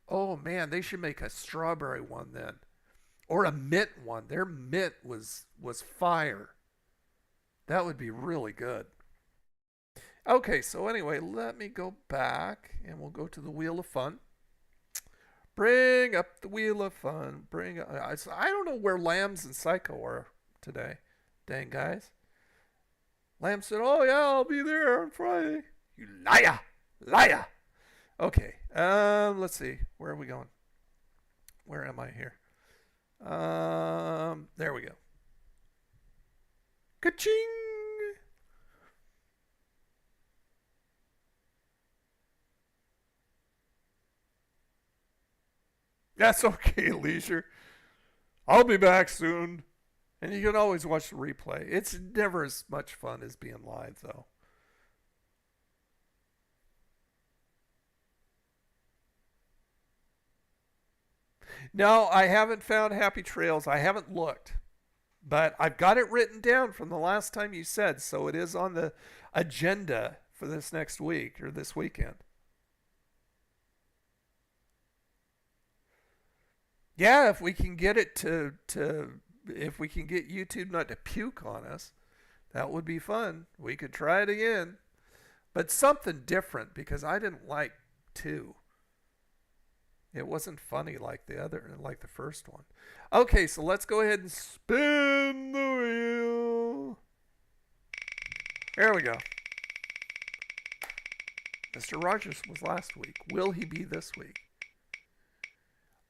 oh man, they should make a strawberry one then. Or a mint one. Their mint was fire. That would be really good. Okay, so anyway, let me go back and we'll go to the Wheel of Fun. Bring up the Wheel of Fun. Bring up, I don't know where Lambs and Psycho are today. Dang, guys. Lamb said, oh yeah, I'll be there on Friday. You liar. Liar. Okay, let's see. Where are we going? Where am I here? There we go. Ka-ching! That's okay, Leisure. I'll be back soon. And you can always watch the replay. It's never as much fun as being live, though. No, I haven't found Happy Trails. I haven't looked. But I've got it written down from the last time you said, so it is on the agenda for this next week or this weekend. Yeah, if we can get it to if we can get YouTube not to puke on us, that would be fun. We could try it again. But something different, because I didn't like 2. It wasn't funny like the first one. Okay, so let's go ahead and spin the wheel. There we go. Mr. Rogers was last week. Will he be this week?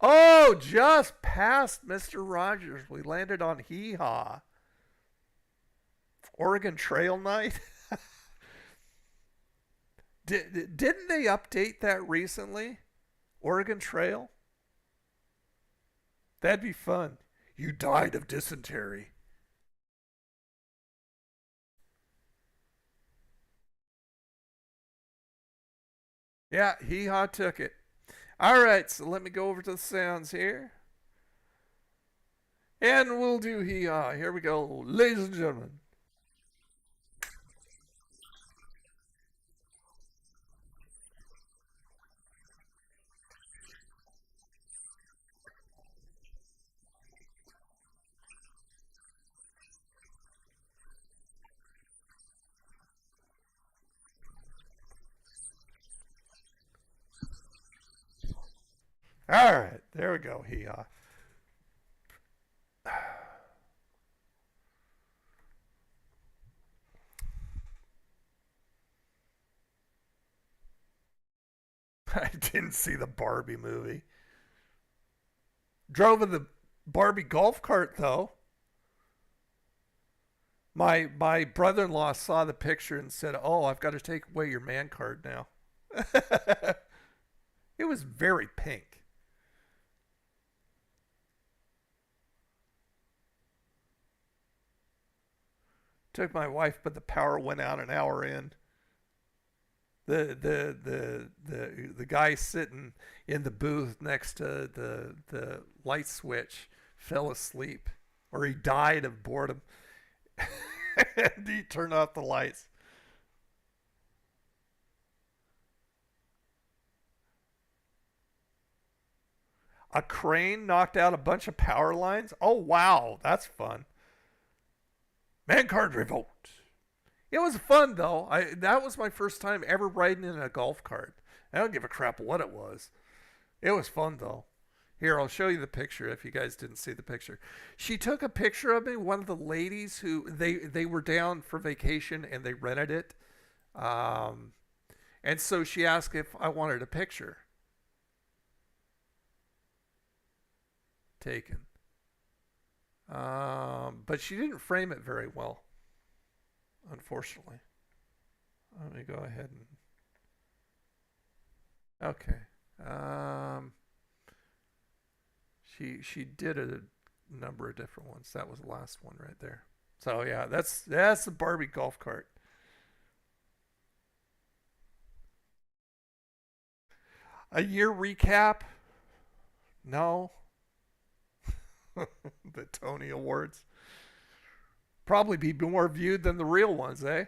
Oh, just past Mr. Rogers. We landed on Hee Haw. Oregon Trail Night. Didn't they update that recently? Oregon Trail? That'd be fun. You died of dysentery. Yeah, Hee Haw took it. All right, so let me go over to the sounds here. And we'll do Hee Haw. Here we go, ladies and gentlemen. All right, there we go, Hee Haw. I didn't see the Barbie movie. Drove in the Barbie golf cart though. My brother-in-law saw the picture and said, "Oh, I've got to take away your man card now." It was very pink. Took my wife, but the power went out an hour in. The guy sitting in the booth next to the light switch fell asleep, or he died of boredom. And he turned off the lights. A crane knocked out a bunch of power lines. Oh wow, that's fun. Man card revoked. It was fun though. That was my first time ever riding in a golf cart. I don't give a crap what it was. It was fun though. Here, I'll show you the picture if you guys didn't see the picture. She took a picture of me, one of the ladies who they were down for vacation and they rented it. And so she asked if I wanted a picture taken. But she didn't frame it very well, unfortunately. Let me go ahead and okay. She did a number of different ones. That was the last one right there. So yeah, that's the Barbie golf cart. A year recap? No. The Tony Awards probably be more viewed than the real ones, eh?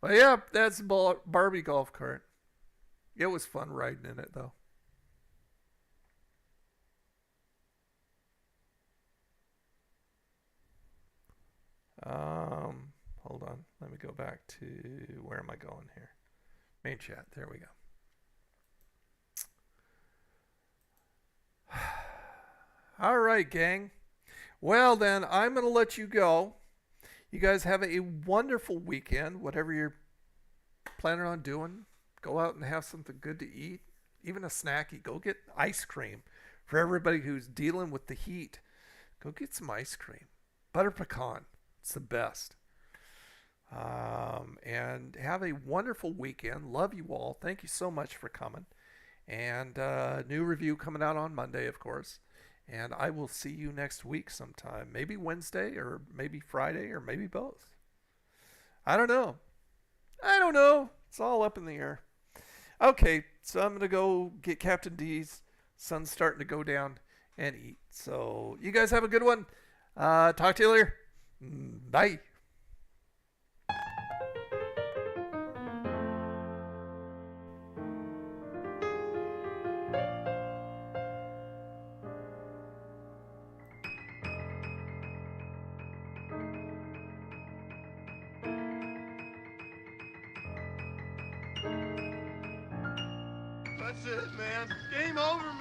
Well, yeah, that's Barbie golf cart. It was fun riding in it though. Hold on. Let me go back to where am I going here? Main chat. There we go. All right, gang. Well, then I'm going to let you go. You guys have a wonderful weekend, whatever you're planning on doing. Go out and have something good to eat, even a snacky. Go get ice cream for everybody who's dealing with the heat. Go get some ice cream. Butter pecan. It's the best. And have a wonderful weekend. Love you all. Thank you so much for coming. And new review coming out on Monday, of course. And I will see you next week sometime. Maybe Wednesday or maybe Friday or maybe both. I don't know. I don't know. It's all up in the air. Okay, so I'm going to go get Captain D's. Sun's starting to go down and eat. So you guys have a good one. Talk to you later. Bye. That's it, man. Game over,